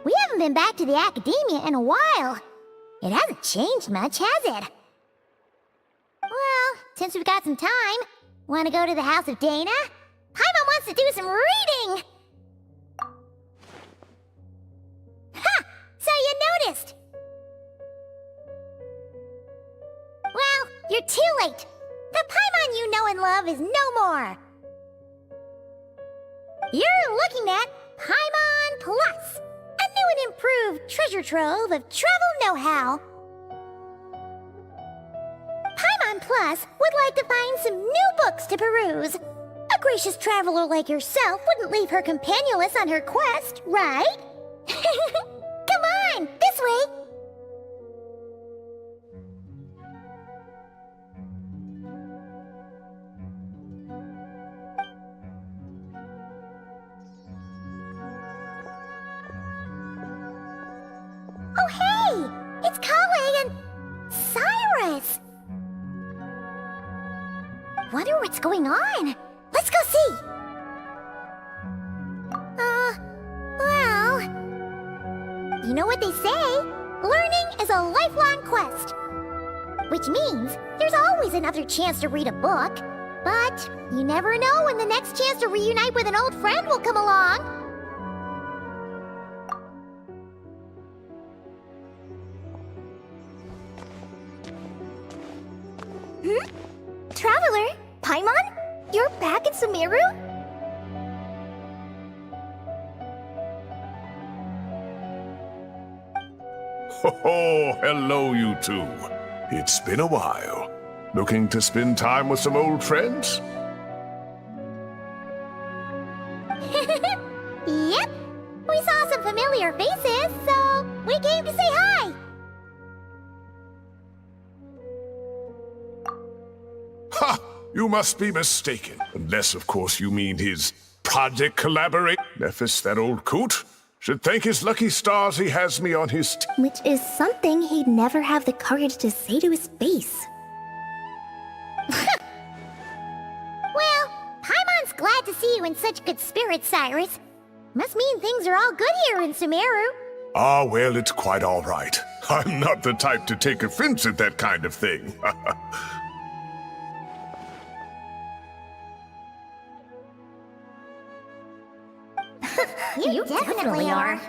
We haven't been back to the academia in a while. It hasn't changed much, has it? Well, since we've got some time, want to go to the house of Dana? Paimon wants to do some reading! Ha! So you noticed! Well, you're too late. The Paimon you know and love is no more. You're looking at Paimon Plus, a new and improved treasure trove of travel know-how. Paimon Plus would like to find some new books to peruse. A gracious traveler like yourself wouldn't leave her companionless on her quest, right? Come on, this way! Oh hey! It's Kale and Cyrus! Wonder what's going on. Let's go see! Well... You know what they say? Learning is a lifelong quest. Which means there's always another chance to read a book. But you never know when the next chance to reunite with an old friend will come along. Traveler? Paimon? You're back in Sumeru? Oh, hello you two. It's been a while. Looking to spend time with some old friends? Yep. We saw some familiar faces, so we came to say hi. Ha! You must be mistaken. Unless, of course, you mean his project collaborate. Nephis, that old coot, should thank his lucky stars he has me on his team. Which is something he'd never have the courage to say to his face. Well, Paimon's glad to see you in such good spirits, Cyrus. Must mean things are all good here in Sumeru. Ah, well, it's quite all right. I'm not the type to take offense at that kind of thing. You definitely are. Anyway,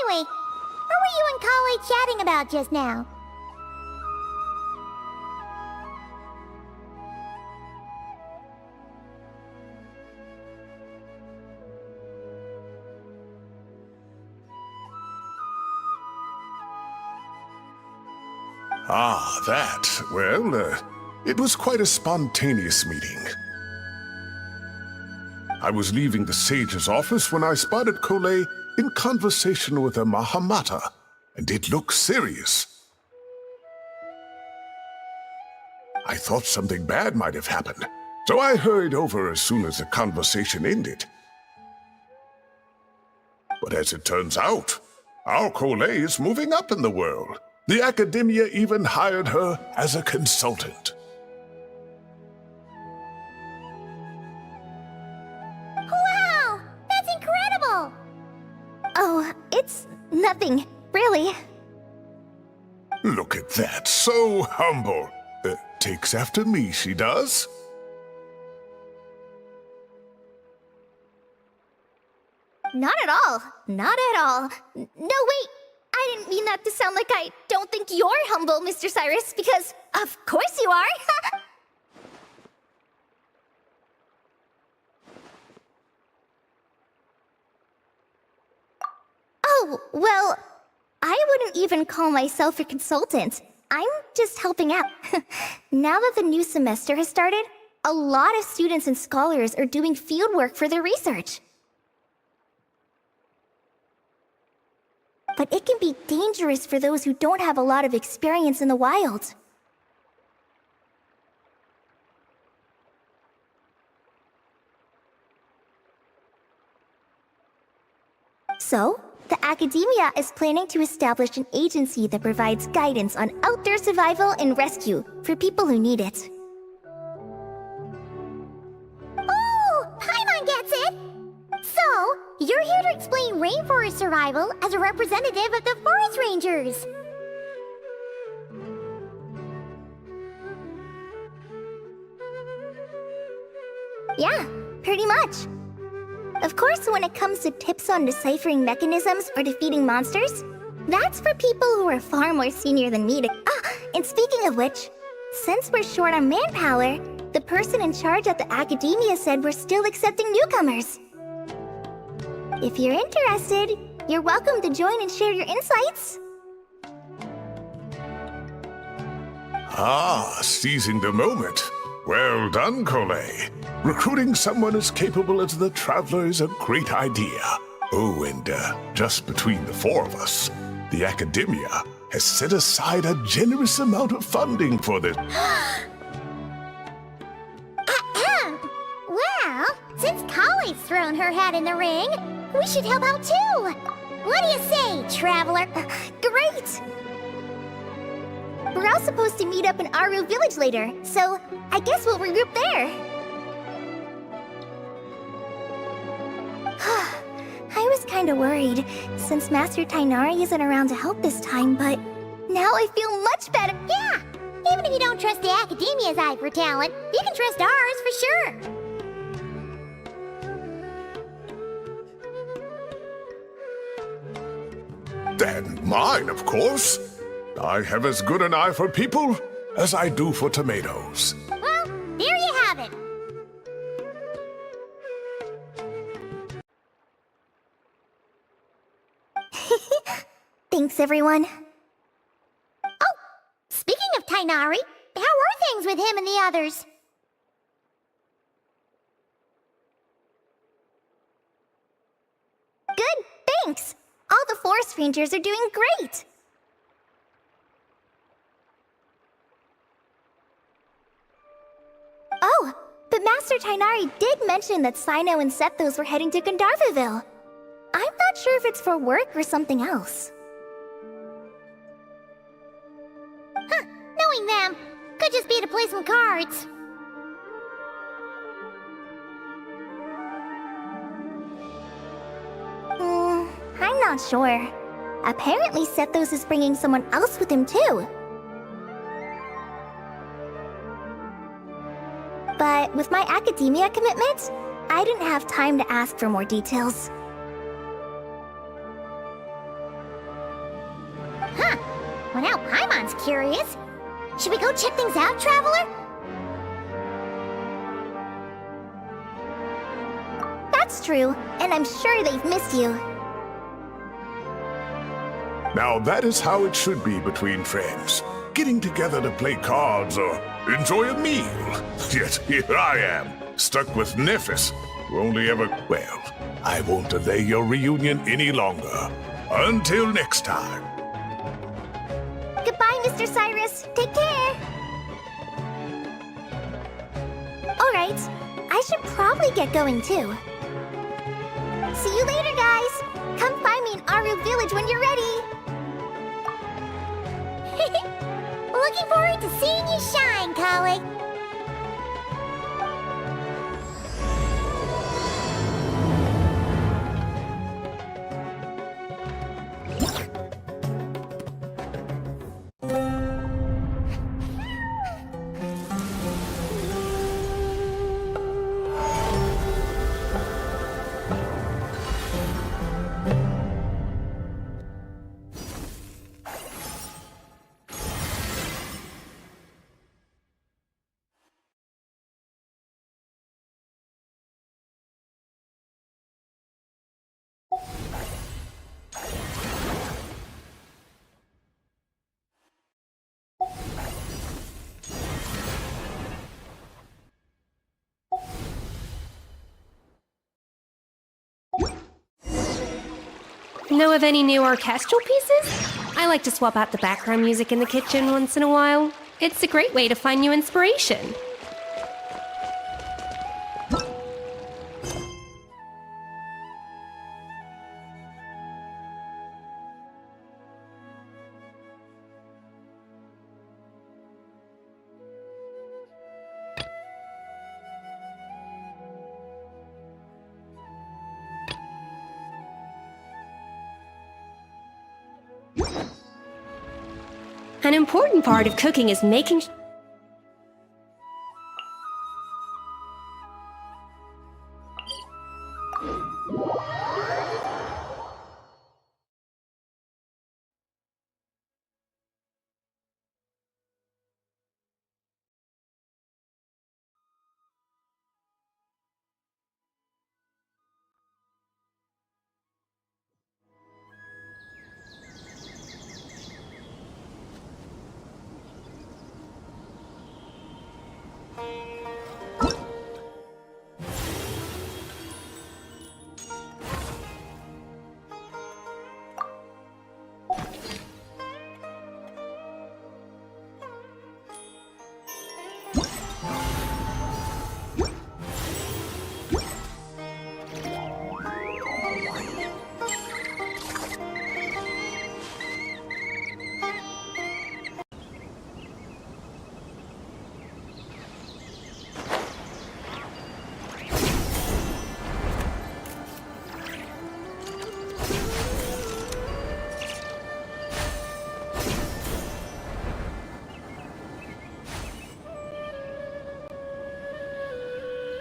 what were you and Kale chatting about just now? Ah, that. Well, it was quite a spontaneous meeting. I was leaving the sage's office when I spotted Kole in conversation with a Mahamata, and it looked serious. I thought something bad might have happened, so I hurried over as soon as the conversation ended. But as it turns out, our Kole is moving up in the world. The academia even hired her as a consultant. Wow! That's incredible! Oh, it's nothing, really. Look at that, so humble. Takes after me, she does. Not at all. Not at all. No, wait. I didn't mean that to sound like I don't think you're humble, Mr. Cyrus, because of course you are. Oh, well, I wouldn't even call myself a consultant. I'm just helping out. Now that the new semester has started, a lot of students and scholars are doing fieldwork for their research. But it can be dangerous for those who don't have a lot of experience in the wild. So, the academia is planning to establish an agency that provides guidance on outdoor survival and rescue for people who need it. Oh, Paimon gets it! So, you're here here to explain rainforest survival as a representative of the forest rangers. Yeah, pretty much. Of course, when it comes to tips on deciphering mechanisms or defeating monsters, that's for people who are far more senior than me to... Ah, and speaking of which, since we're short on manpower, the person in charge at the academia said we're still accepting newcomers. If you're interested, you're welcome to join and share your insights. Ah, seizing the moment. Well done, Collet. Recruiting someone as capable as the Traveler is a great idea. Oh, and just between the four of us, the Academia has set aside a generous amount of funding for this. Well, since Collie's thrown her hat in the ring, we should help out too. What do you say, Traveler? Great! We're all supposed to meet up in Aru Village later, so I guess we'll regroup there. I was kinda worried, since Master Tainari isn't around to help this time, but now I feel much better. Yeah, even if you don't trust the Academia's eye for talent, you can trust ours for sure. And mine, of course. I have as good an eye for people as I do for tomatoes. Well, there you have it. Thanks, everyone. Oh, speaking of Tainari, how are things with him and the others? Good, thanks. All the forest rangers are doing great. Oh, but Master Tainari did mention that Sino and Sethos were heading to Gandharvaville. I'm not sure if it's for work or something else. Huh, knowing them, could just be to play some cards. I'm not sure. Apparently Sethos is bringing someone else with him too. But with my academia commitment, I didn't have time to ask for more details. Huh, well now Paimon's curious. Should we go check things out, Traveler? That's true, and I'm sure they've missed you. Now that is how it should be between friends. Getting together to play cards or enjoy a meal. Yet here I am, stuck with Nephis, who only ever... Well, I won't delay your reunion any longer. Until next time. Goodbye, Mr. Cyrus. Take care. Alright, I should probably get going too. See you later, guys. Come find me in Aru Village when you're ready. Looking forward to seeing you shine, colleague. Know of any new orchestral pieces? I like to swap out the background music in the kitchen once in a while. It's a great way to find new inspiration. An important part of cooking is making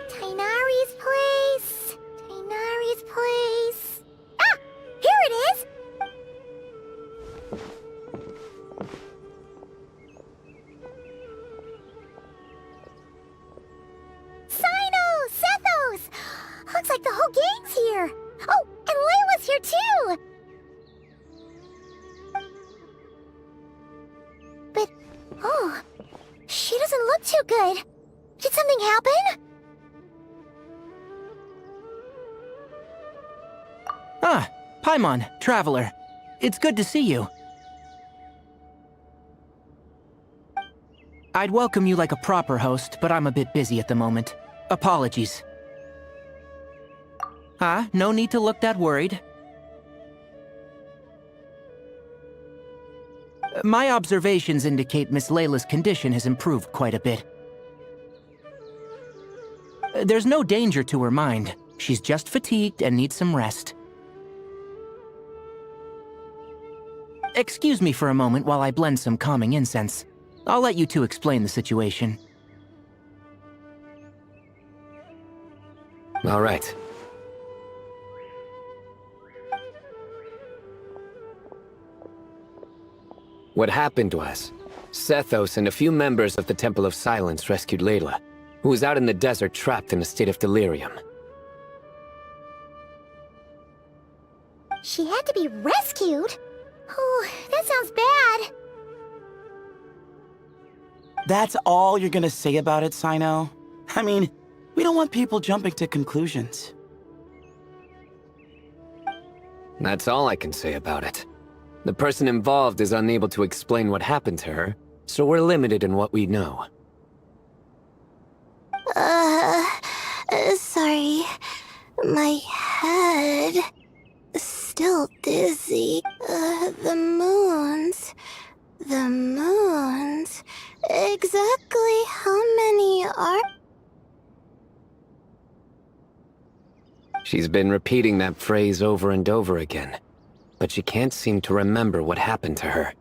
Tainari's place. Tainari's place. Ah! Here it is! Sino! Sethos! Looks like the whole gang's here. Oh, and Layla's here too! But, oh, she doesn't look too good. Did something happen? Ah, Paimon, Traveler. It's good to see you. I'd welcome you like a proper host, but I'm a bit busy at the moment. Apologies. Ah, no need to look that worried. My observations indicate Miss Layla's condition has improved quite a bit. There's no danger to her mind. She's just fatigued and needs some rest. Excuse me for a moment while I blend some calming incense. I'll let you two explain the situation. All right. What happened was, Sethos and a few members of the Temple of Silence rescued Layla, who was out in the desert trapped in a state of delirium. She had to be rescued? Oh, that sounds bad. That's all you're gonna say about it, Sino? I mean, we don't want people jumping to conclusions. That's all I can say about it. The person involved is unable to explain what happened to her, so we're limited in what we know. Sorry. My head... still dizzy. The moons... Exactly how many are... She's been repeating that phrase over and over again, but she can't seem to remember what happened to her.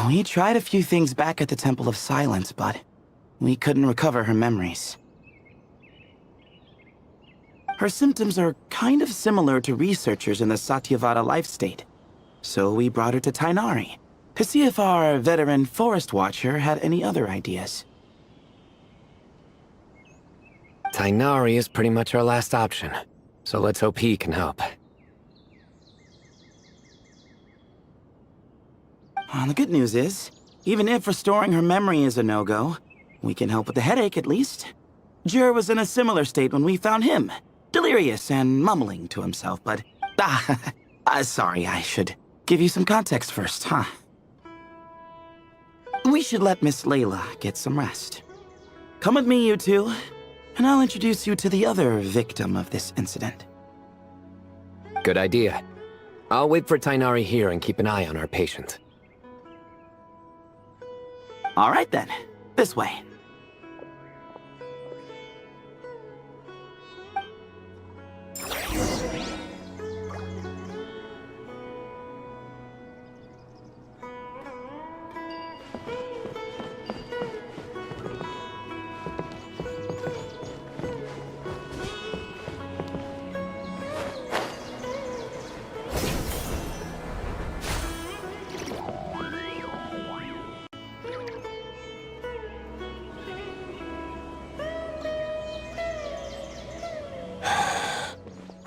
We tried a few things back at the Temple of Silence, but we couldn't recover her memories. Her symptoms are kind of similar to researchers in the Satyavada life state. So we brought her to Tainari to see if our veteran forest watcher had any other ideas. Tainari is pretty much our last option, so let's hope he can help. The good news is, even if restoring her memory is a no-go, we can help with the headache at least. Jur was in a similar state when we found him, delirious and mumbling to himself, but... sorry, I should give you some context first, huh? We should let Miss Layla get some rest. Come with me, you two, and I'll introduce you to the other victim of this incident. Good idea. I'll wait for Tainari here and keep an eye on our patient. All right then, this way.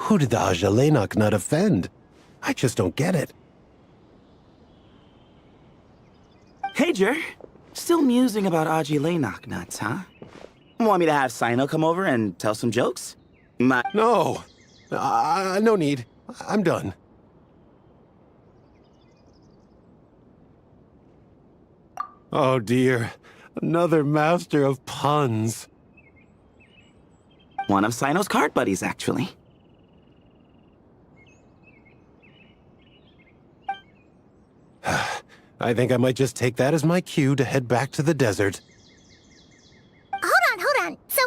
Who did the Ajalenok nut offend? I just don't get it. Hey, Jer. Still musing about Ajalenok nuts, huh? Want me to have Sino come over and tell some jokes? No. No need. I'm done. Oh dear. Another master of puns. One of Sino's card buddies, actually. I think I might just take that as my cue to head back to the desert. Hold on. So,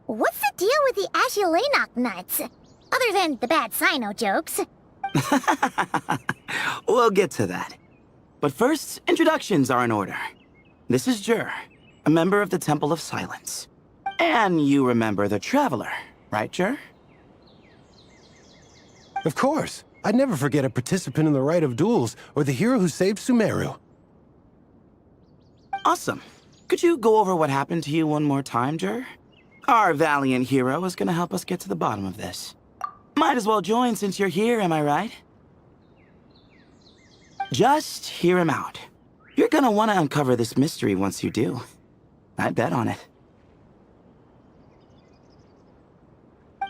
what's the deal with the Ajalenok nuts? Other than the bad Sino jokes. We'll get to that. But first, introductions are in order. This is Jer, a member of the Temple of Silence. And you remember the Traveler, right, Jer? Of course. I'd never forget a participant in the Rite of Duels or the hero who saved Sumeru. Awesome. Could you go over what happened to you one more time, Jer? Our valiant hero is gonna help us get to the bottom of this. Might as well join since you're here, am I right? Just hear him out. You're gonna want to uncover this mystery once you do. I bet on it.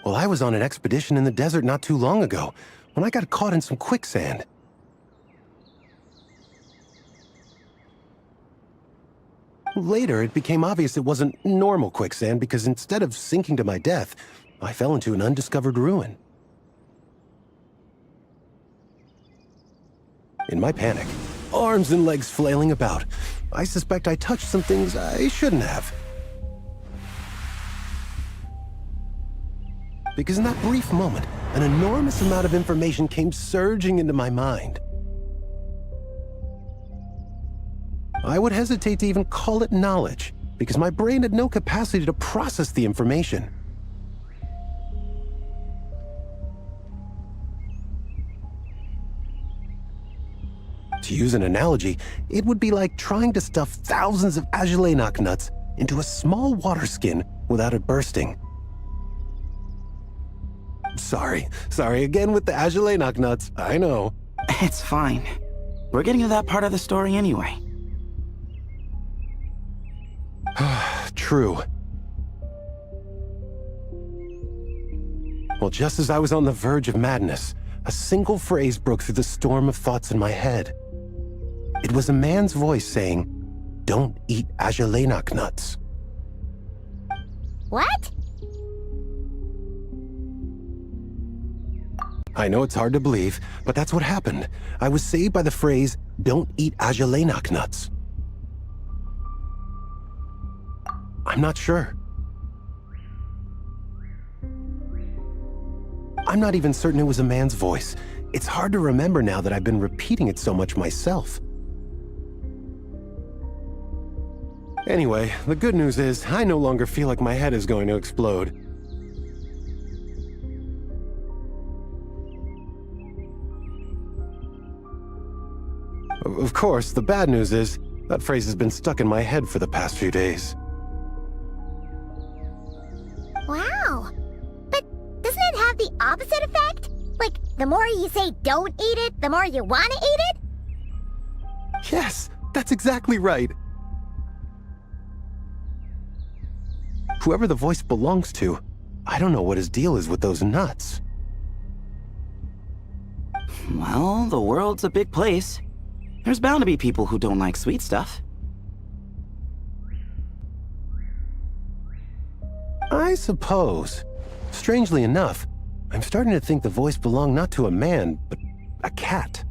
Well, I was on an expedition in the desert not too long ago, when I got caught in some quicksand. Later, it became obvious it wasn't normal quicksand because instead of sinking to my death, I fell into an undiscovered ruin. In my panic, arms and legs flailing about, I suspect I touched some things I shouldn't have. Because in that brief moment, an enormous amount of information came surging into my mind. I would hesitate to even call it knowledge, because my brain had no capacity to process the information. To use an analogy, it would be like trying to stuff thousands of Ajalenok nuts into a small water skin without it bursting. Sorry again with the Ajalenok nuts, I know. It's fine. We're getting to that part of the story anyway. True. Well, just as I was on the verge of madness, a single phrase broke through the storm of thoughts in my head. It was a man's voice saying, "Don't eat Ajalenok nuts." What? I know it's hard to believe, but that's what happened. I was saved by the phrase, "Don't eat Ajalenok nuts." I'm not sure. I'm not even certain it was a man's voice. It's hard to remember now that I've been repeating it so much myself. Anyway, the good news is I no longer feel like my head is going to explode. Of course, the bad news is that phrase has been stuck in my head for the past few days. Wow. But doesn't it have the opposite effect? Like, the more you say don't eat it, the more you want to eat it? Yes, that's exactly right. Whoever the voice belongs to, I don't know what his deal is with those nuts. Well, the world's a big place. There's bound to be people who don't like sweet stuff. I suppose. Strangely enough, I'm starting to think the voice belonged not to a man, but a cat.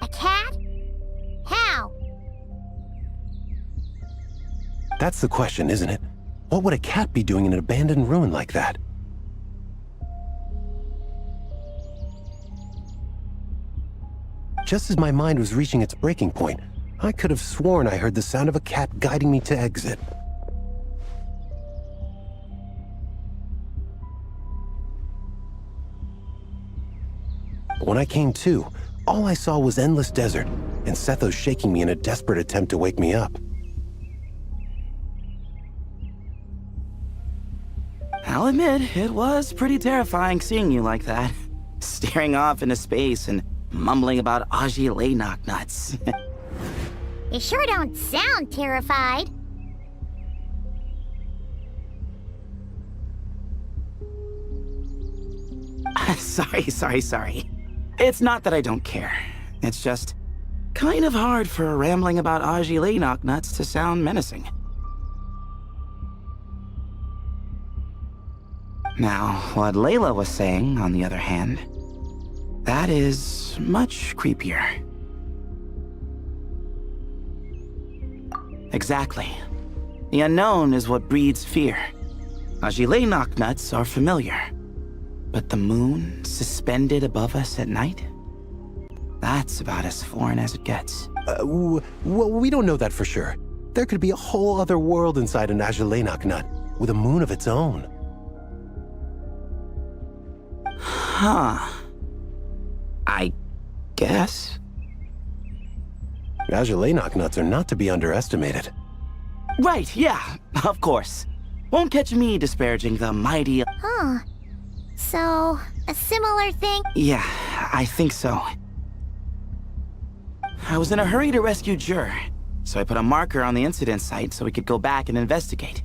A cat? How? That's the question, isn't it? What would a cat be doing in an abandoned ruin like that? Just as my mind was reaching its breaking point, I could have sworn I heard the sound of a cat guiding me to exit. But when I came to, all I saw was endless desert, and Sethos shaking me in a desperate attempt to wake me up. I'll admit, it was pretty terrifying seeing you like that. Staring off into space and mumbling about Aji lay knock nuts. You sure don't sound terrified. Sorry. It's not that I don't care. It's just kind of hard for rambling about Aji lay knock nuts to sound menacing. Now, what Layla was saying, on the other hand, that is much creepier. Exactly. The unknown is what breeds fear. Ajile knocknuts are familiar. But the moon suspended above us at night? That's about as foreign as it gets. Well, we don't know that for sure. There could be a whole other world inside an Ajalainak nut, with a moon of its own. Huh. I guess. Ajalainak nuts are not to be underestimated. Right, yeah, of course. Won't catch me disparaging the mighty... Huh. So, a similar thing? Yeah, I think so. I was in a hurry to rescue Jur, so I put a marker on the incident site so we could go back and investigate.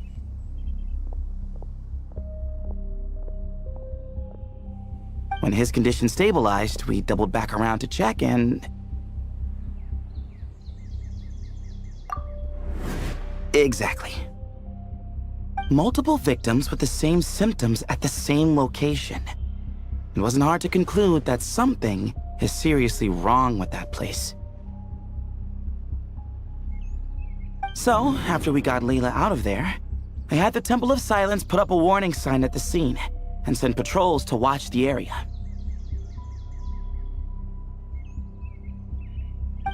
When his condition stabilized, we doubled back around to check and... Exactly. Multiple victims with the same symptoms at the same location. It wasn't hard to conclude that something is seriously wrong with that place. So, after we got Layla out of there, I had the Temple of Silence put up a warning sign at the scene and send patrols to watch the area.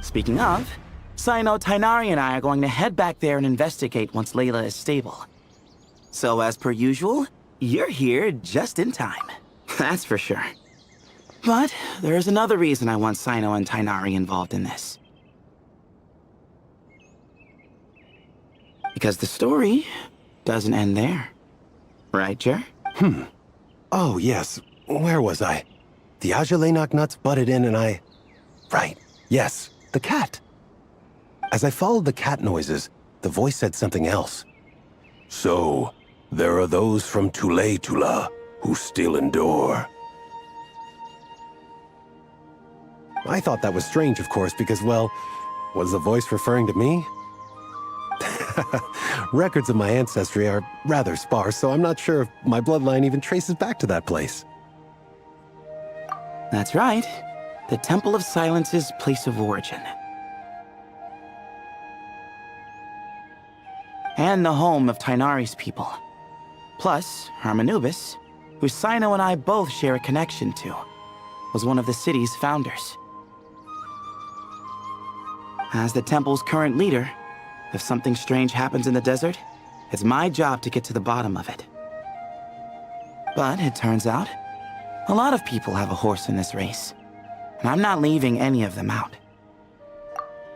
Speaking of, Sino, Tainari, and I are going to head back there and investigate once Layla is stable. So as per usual, you're here just in time. That's for sure. But there's another reason I want Sino and Tainari involved in this. Because the story doesn't end there. Right, Jer? Oh, yes. Where was I? The Ajalainak nuts butted in and I... Right. Yes, the cat. As I followed the cat noises, the voice said something else. So, there are those from Tula who still endure. I thought that was strange, of course, because, well, was the voice referring to me? Records of my ancestry are rather sparse, so I'm not sure if my bloodline even traces back to that place. That's right. The Temple of Silence's place of origin. And the home of Tainari's people. Plus, Hermanubis, who Sino and I both share a connection to, was one of the city's founders. As the temple's current leader, if something strange happens in the desert, it's my job to get to the bottom of it. But it turns out, a lot of people have a horse in this race, and I'm not leaving any of them out.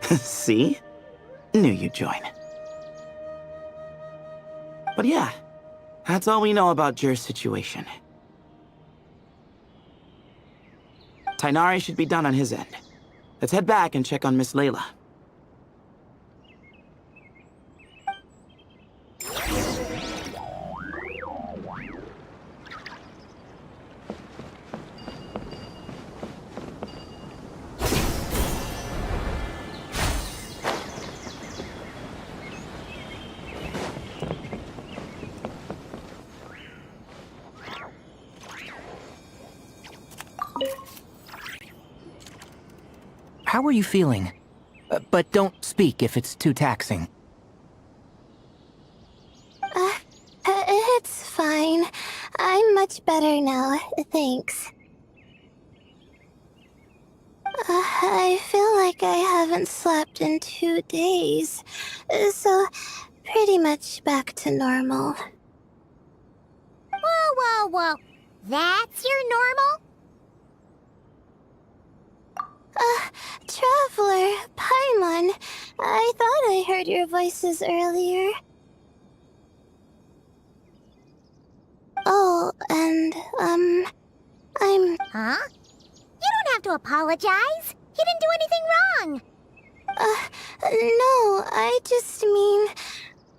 See? Knew you'd join. But yeah, that's all we know about Jur's situation. Tainari should be done on his end. Let's head back and check on Miss Layla. How are you feeling? But don't speak if it's too taxing. It's fine. I'm much better now, thanks. I feel like I haven't slept in 2 days, so pretty much back to normal. Whoa. That's your normal? Traveler, Paimon, I thought I heard your voices earlier. Oh, I'm... Huh? You don't have to apologize. You didn't do anything wrong. No, I just mean...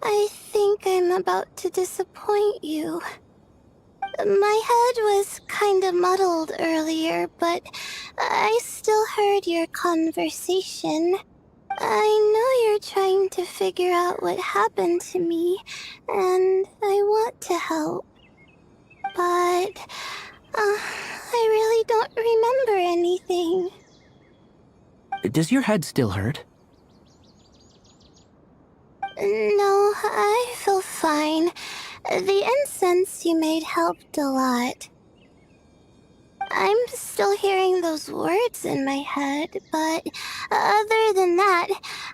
I think I'm about to disappoint you. My head was kinda muddled earlier, but I still heard your conversation. I know you're trying to figure out what happened to me, and I want to help. But, I really don't remember anything. Does your head still hurt? No, I feel fine. The incense you made helped a lot. I'm still hearing those words in my head, but other than that,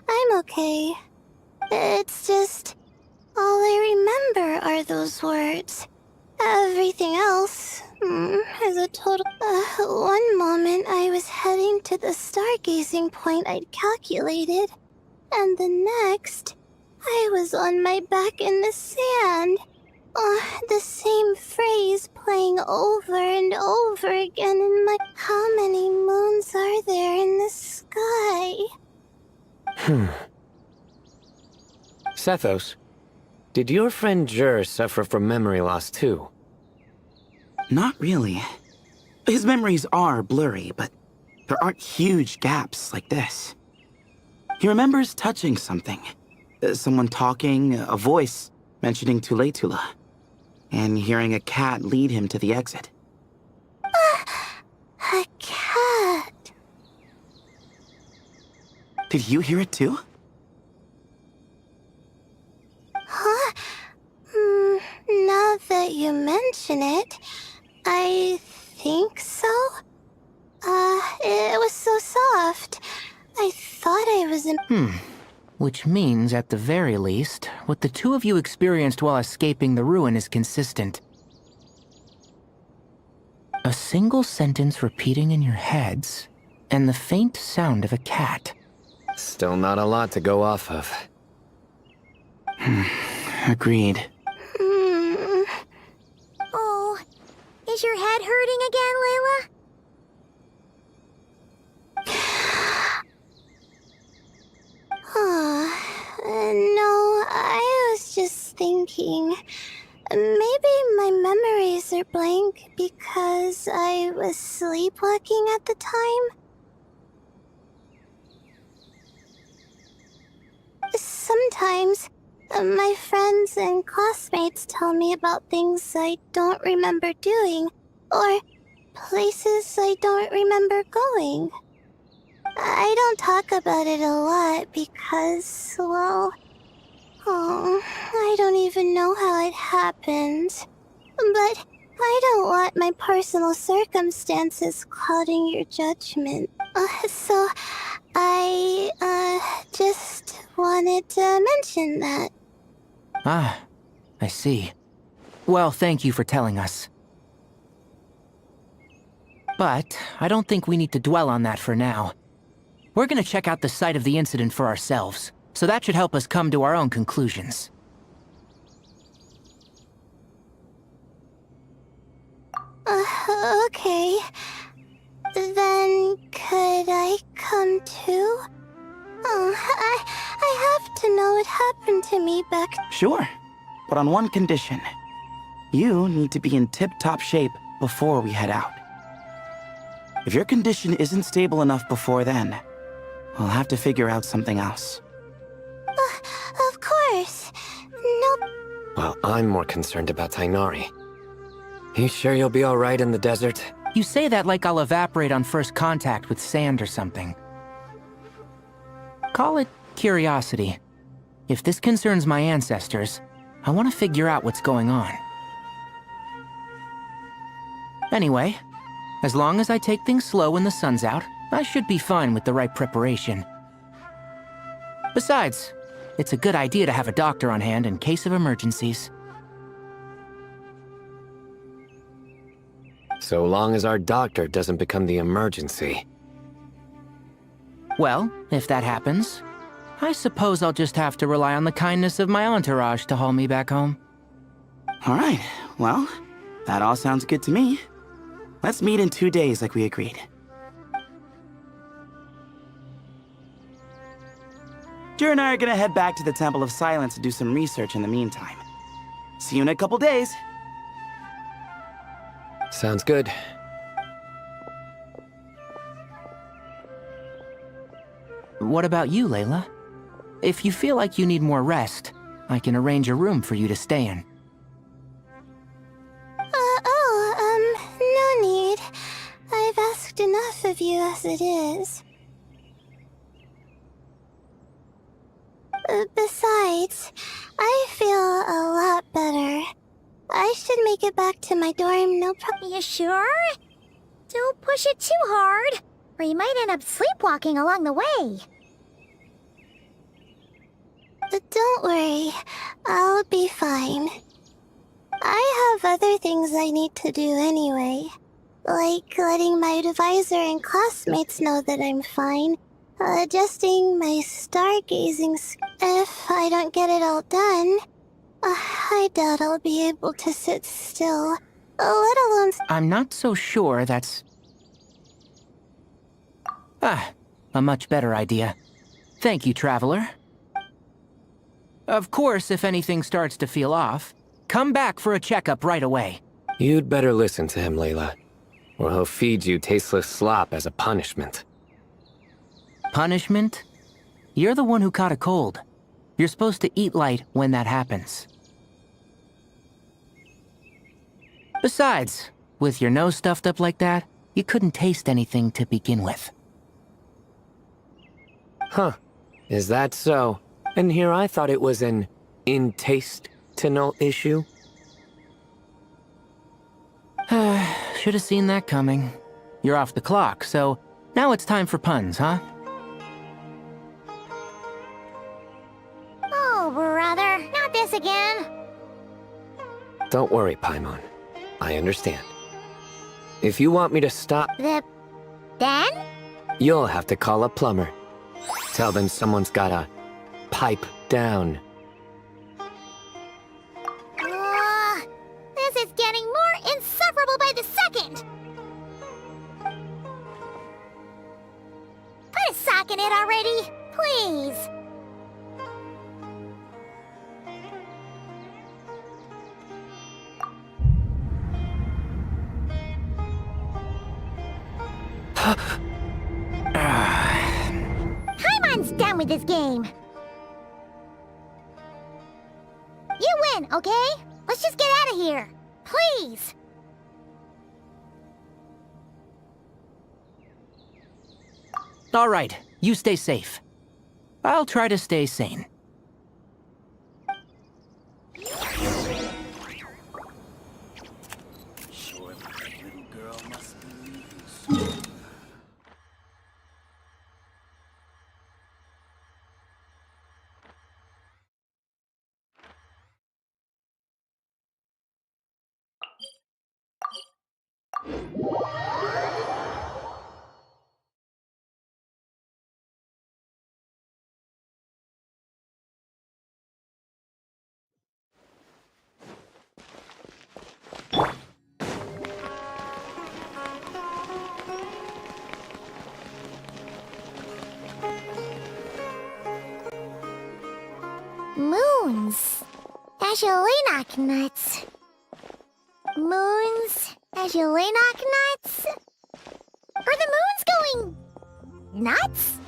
I'm okay. It's just... all I remember are those words. Everything else is a total... one moment I was heading to the stargazing point I'd calculated, and the next, I was on my back in the sand. The same phrase playing over and over again in my... How many moons are there in the sky? Sethos, did your friend Jur suffer from memory loss too? Not really. His memories are blurry, but there aren't huge gaps like this. He remembers touching something. Someone talking, a voice mentioning Tuletula, and hearing a cat lead him to the exit. A cat. Did you hear it too? Huh? Now that you mention it, I think so. It was so soft. I thought I was in... Which means, at the very least, what the two of you experienced while escaping the ruin is consistent. A single sentence repeating in your heads, and the faint sound of a cat. Still not a lot to go off of. Agreed. Oh, is your head hurting again, Layla? No, I was just thinking. Maybe my memories are blank because I was sleepwalking at the time. Sometimes, my friends and classmates tell me about things I don't remember doing, or places I don't remember going. I don't talk about it a lot because, well, I don't even know how it happened. But I don't want my personal circumstances clouding your judgment. So I, just wanted to mention that. Ah, I see. Well, thank you for telling us. But I don't think we need to dwell on that for now. We're gonna check out the site of the incident for ourselves, so that should help us come to our own conclusions. Okay. Then could I come too? I have to know what happened to me back... Sure, but on one condition. You need to be in tip-top shape before we head out. If your condition isn't stable enough before then, we'll have to figure out something else. Of course. No... Well, I'm more concerned about Tainari. You sure you'll be alright in the desert? You say that like I'll evaporate on first contact with sand or something. Call it curiosity. If this concerns my ancestors, I want to figure out what's going on. Anyway, as long as I take things slow when the sun's out, I should be fine with the right preparation. Besides, it's a good idea to have a doctor on hand in case of emergencies. So long as our doctor doesn't become the emergency. Well, if that happens, I suppose I'll just have to rely on the kindness of my entourage to haul me back home. All right, well, That all sounds good to me. Let's meet in 2 days like we agreed. Jer and I are gonna head back to the Temple of Silence to do some research in the meantime. See you in a couple days. Sounds good. What about you, Layla? If you feel like you need more rest, I can arrange a room for you to stay in. No need. I've asked enough of you as it is. Besides, I feel a lot better. I should make it back to my dorm, no problem. You sure? Don't push it too hard, or you might end up sleepwalking along the way. Don't worry, I'll be fine. I have other things I need to do anyway. Like letting my advisor and classmates know that I'm fine. Adjusting my stargazing if I don't get it all done, I doubt I'll be able to sit still, let alone... I'm not so sure that's... a much better idea. Thank you, Traveler. Of course, if anything starts to feel off, come back for a checkup right away. You'd better listen to him, Layla, or he'll feed you tasteless slop as a punishment. Punishment? You're the one who caught a cold. You're supposed to eat light when that happens. Besides, with your nose stuffed up like that, you couldn't taste anything to begin with. Huh. Is that so? And here I thought it was an intestinal issue. Should have seen that coming. You're off the clock, so now it's time for puns, huh? Oh, brother, not this again. Don't worry, Paimon. I understand. If you want me to stop, Then? you'll have to call a plumber. Tell them someone's gotta pipe down. This is getting more insufferable by the second. Put a sock in it already, please. Paimon's done with this game. You win, okay? Let's just get out of here. Please. All right, you stay safe. I'll try to stay sane. Moons. Azulenak nuts. Moons. Azulenak nuts? Are the moons going... nuts?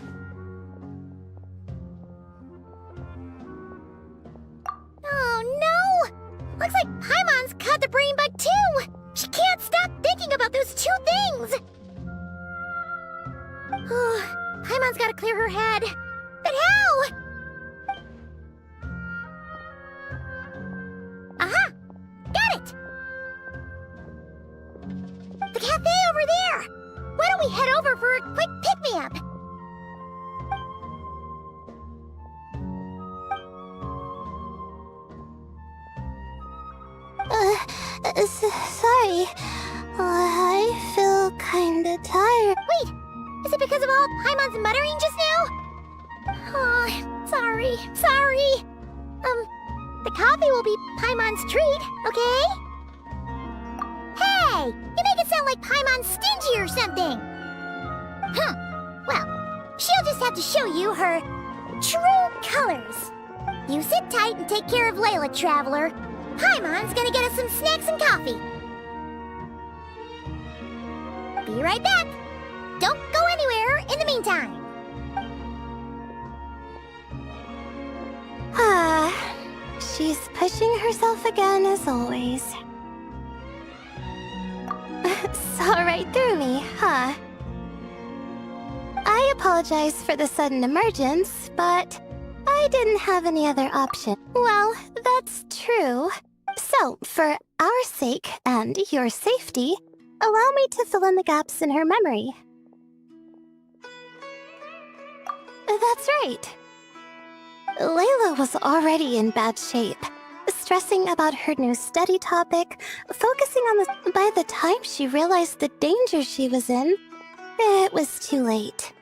Oh no! Looks like Paimon's caught the brain bug too! She can't stop thinking about those two things! Oh, Paimon's gotta clear her head. But how? Aha! Got it! The cafe over there! Why don't we head over for a quick pick-me-up? Sorry. I feel kinda tired. Wait! Is it because of all Paimon's muttering just now? Oh, sorry. The coffee will be Paimon's treat, okay? way! You make it sound like Paimon's stingy or something! Huh. Well, she'll just have to show you her true colors. You sit tight and take care of Layla, Traveler. Paimon's gonna get us some snacks and coffee. Be right back. Don't go anywhere in the meantime. She's pushing herself again as always. Saw right through me, huh? I apologize for the sudden emergence, but I didn't have any other option. Well, that's true. So, for our sake and your safety, allow me to fill in the gaps in her memory. That's right. Layla was already in bad shape, stressing about her new study topic, focusing on the... By the time she realized the danger she was in, it was too late.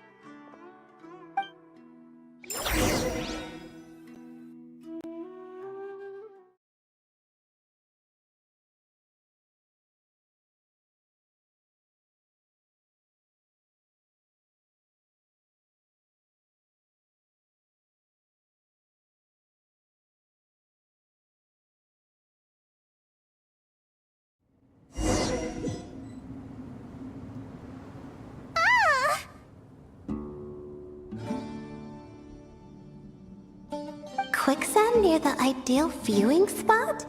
Quicksand near the ideal viewing spot?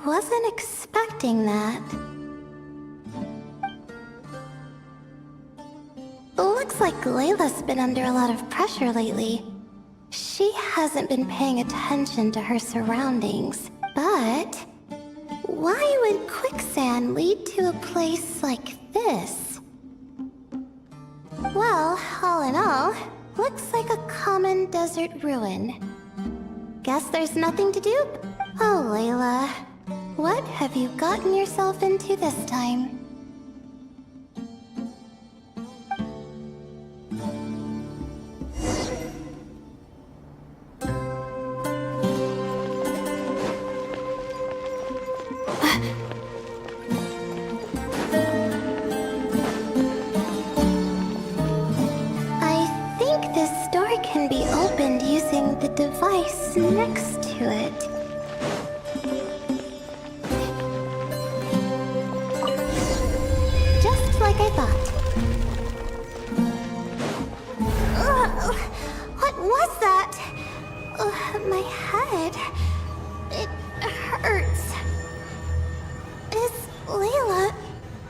Wasn't expecting that. Looks like Layla's been under a lot of pressure lately. She hasn't been paying attention to her surroundings. But why would quicksand lead to a place like this? Well, all in all, looks like a common desert ruin. Guess there's nothing to do? Oh, Layla. What have you gotten yourself into this time? I think this door can be opened using the device next to it. Just like I thought. Ugh, what was that? My head. It hurts. Is Layla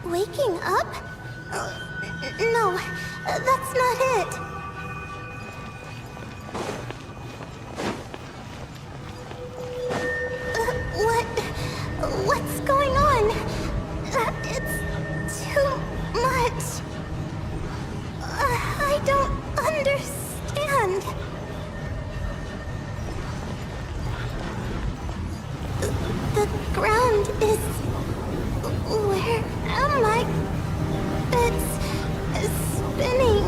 waking up? No, that's not it. What's going on? It's too much. I don't understand. The ground is... Where am I? It's spinning.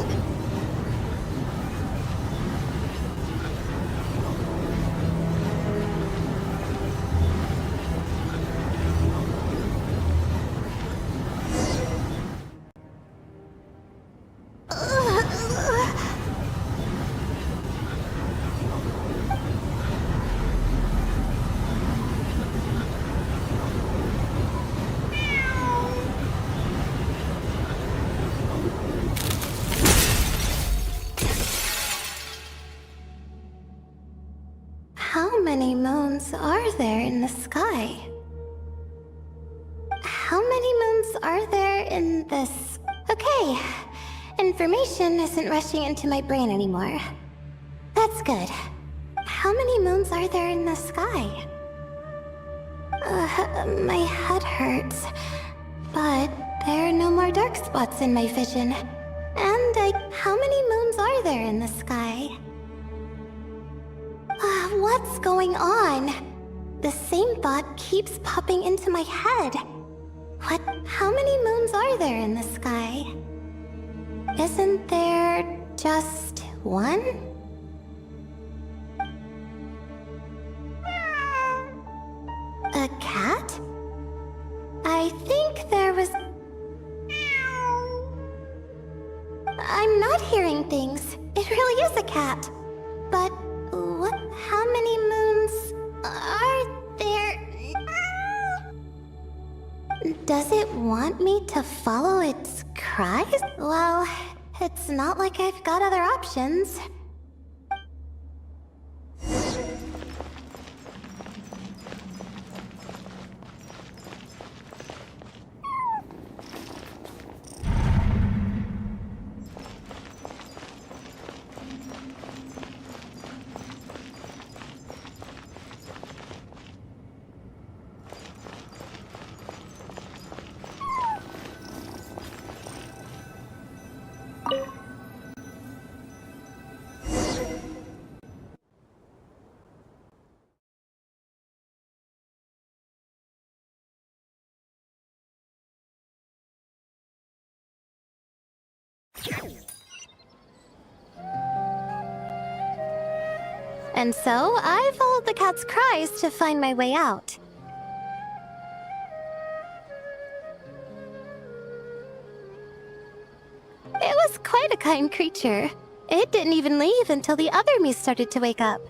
How many moons are there in the sky? How many moons are there in this? Okay, information isn't rushing into my brain anymore. That's good. How many moons are there in the sky? My head hurts, but there are no more dark spots in my vision. And how many moons are there in the sky? What's going on? The same thought keeps popping into my head. How many moons are there in the sky? Isn't there just one? A cat? I think think there was... I'm not hearing things. It really is a cat. But what? How many moons are there? Does it want me to follow its cries? Well, it's not like I've got other options. And so, I followed the cat's cries to find my way out. It was quite a kind creature. It didn't even leave until the other me started to wake up.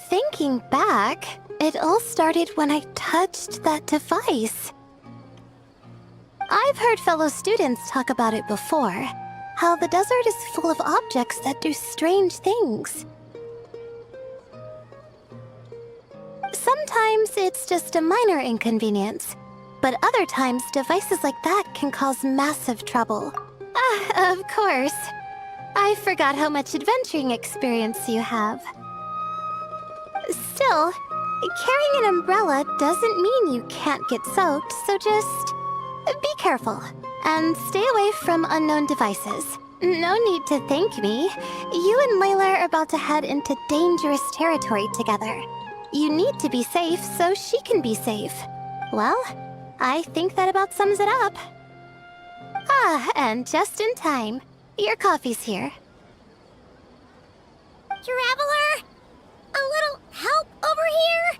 Thinking back, it all started when I touched that device. I've heard fellow students talk about it before, how the desert is full of objects that do strange things. Sometimes it's just a minor inconvenience, but other times devices like that can cause massive trouble. Ah, of course. I forgot how much adventuring experience you have. Still, carrying an umbrella doesn't mean you can't get soaked, so just be careful and stay away from unknown devices. No need to thank me. You and Layla are about to head into dangerous territory together. You need to be safe so she can be safe. Well, I think that about sums it up. Ah, and just in time. Your coffee's here. Traveler! A little help over here?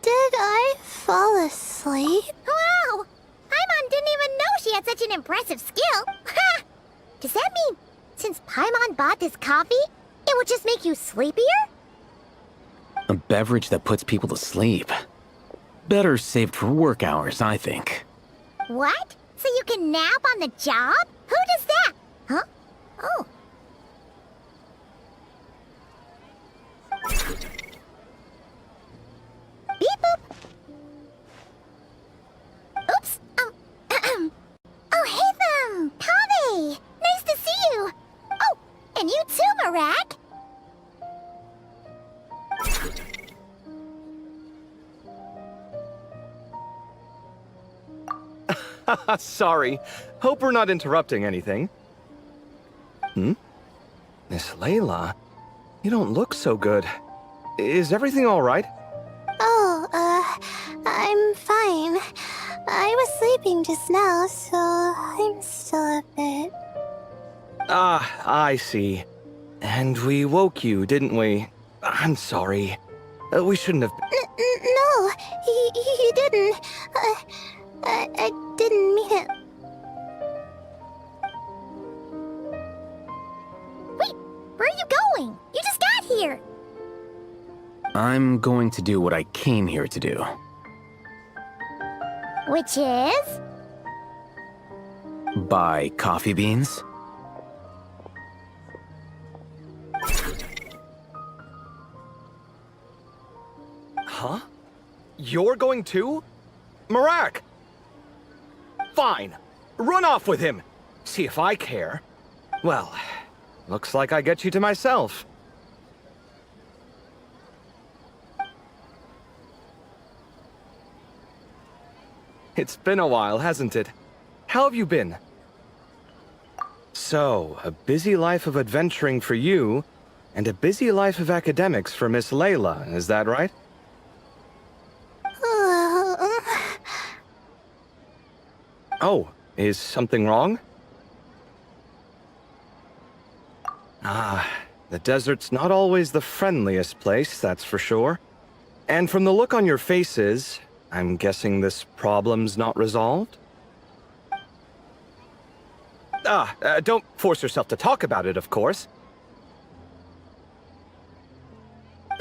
Did I fall asleep? Wow! Paimon didn't even know she had such an impressive skill. Ha! Does that mean since Paimon bought this coffee, it would just make you sleepier? A beverage that puts people to sleep. Better saved for work hours, I think. What? So you can nap on the job? Who does that? Huh? Oh. Beep boop. Oops. Oh, hey them. Kame. Nice to see you. Oh, and you too, Marak. Sorry. Hope we're not interrupting anything. Miss Layla, you don't look so good. Is everything all right? Oh, I'm fine. I was sleeping just now, so I'm still a bit... Ah, I see. And we woke you, didn't we? I'm sorry. We shouldn't have... No, you didn't. I didn't mean it. Wait, where are you going? You just got here. I'm going to do what I came here to do. Which is? Buy coffee beans. Huh? You're going too? Marak! Fine. Run off with him. See if I care. Well, looks like I get you to myself. It's been a while, hasn't it? How have you been? So, a busy life of adventuring for you, And a busy life of academics for Miss Layla, is that right? Oh, is something wrong? Ah, the desert's not always the friendliest place, that's for sure. And from the look on your faces, I'm guessing this problem's not resolved? Don't force yourself to talk about it, of course.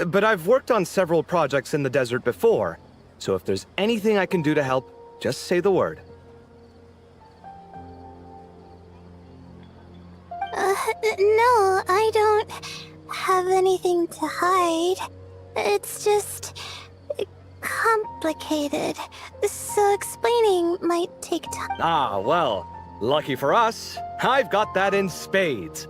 But I've worked on several projects in the desert before, so if there's anything I can do to help, just say the word. No, I don't have anything to hide. It's just complicated, so explaining might take time. Ah, well, lucky for us, I've got that in spades.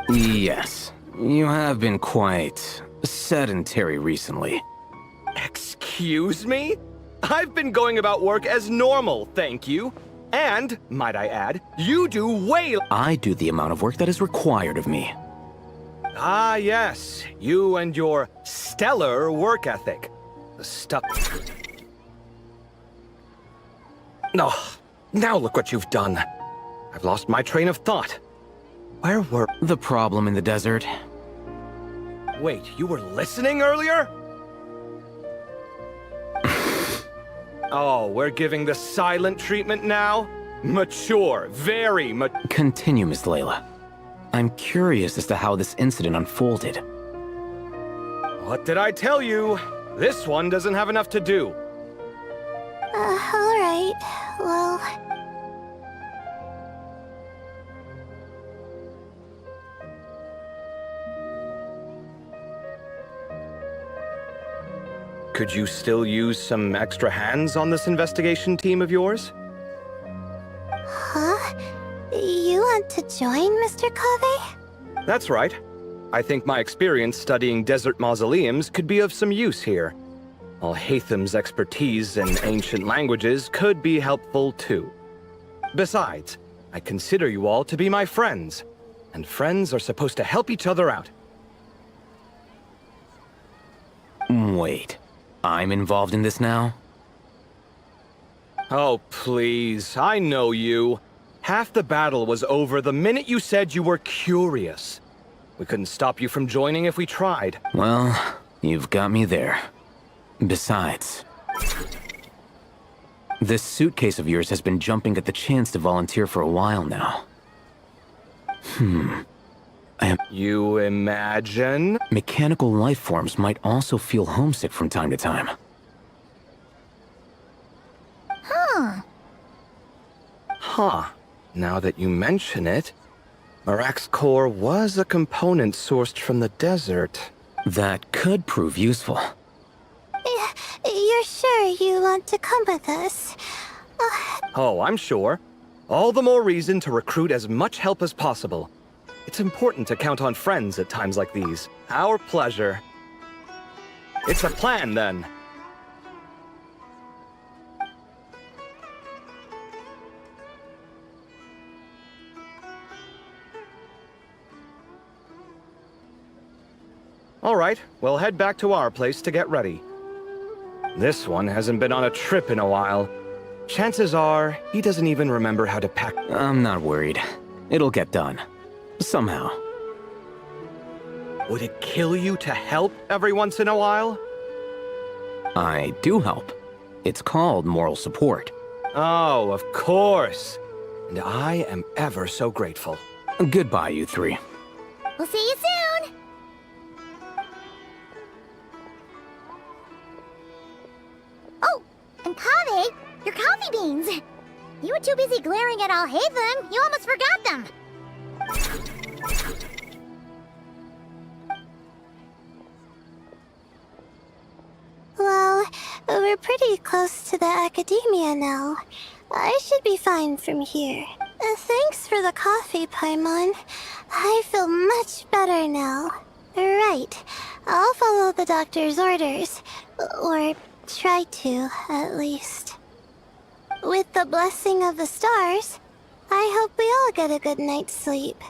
Yes, you have been quite sedentary recently. Excuse me? I've been going about work as normal, thank you. And, might I add, you do way... I do the amount of work that is required of me. Ah, yes. You and your stellar work ethic. The stuff... No. Now look what you've done. I've lost my train of thought. Where were... The problem in the desert? Wait, you were listening earlier? Oh, we're giving the silent treatment now? Mature, very mature. Continue, Miss Layla. I'm curious as to how this incident unfolded. What did I tell you? This one doesn't have enough to do. Alright. Well... Could you still use some extra hands on this investigation team of yours? Huh? You want to join, Mr. Kave? That's right. I think my experience studying desert mausoleums could be of some use here. Al-Haytham's expertise in ancient languages could be helpful too. Besides, I consider you all to be my friends, and friends are supposed to help each other out. Wait, I'm involved in this now? Oh, please, I know you. Half the battle was over the minute you said you were curious. We couldn't stop you from joining if we tried. Well, you've got me there. Besides, this suitcase of yours has been jumping at the chance to volunteer for a while now. You imagine? Mechanical life forms might also feel homesick from time to time. Huh. Now that you mention it, Marak's core was a component sourced from the desert. That could prove useful. You're sure you want to come with us? Oh, I'm sure. All the more reason to recruit as much help as possible. It's important to count on friends at times like these. Our pleasure. It's a plan, then. All right, we'll head back to our place to get ready. This one hasn't been on a trip in a while. Chances are, he doesn't even remember how to pack. I'm not worried. It'll get done. Somehow. Would it kill you to help every once in a while? I do help. It's called moral support. Oh, of course. And I am ever so grateful. Goodbye, you three. We'll see you soon! Oh, and Kave, your coffee beans! You were too busy glaring at Al-Haytham, you almost forgot them! Well, we're pretty close to the academia now. I should be fine from here. Thanks for the coffee, Paimon. I feel much better now. Right. I'll follow the doctor's orders. Or try to, at least. With the blessing of the stars, I hope we all get a good night's sleep.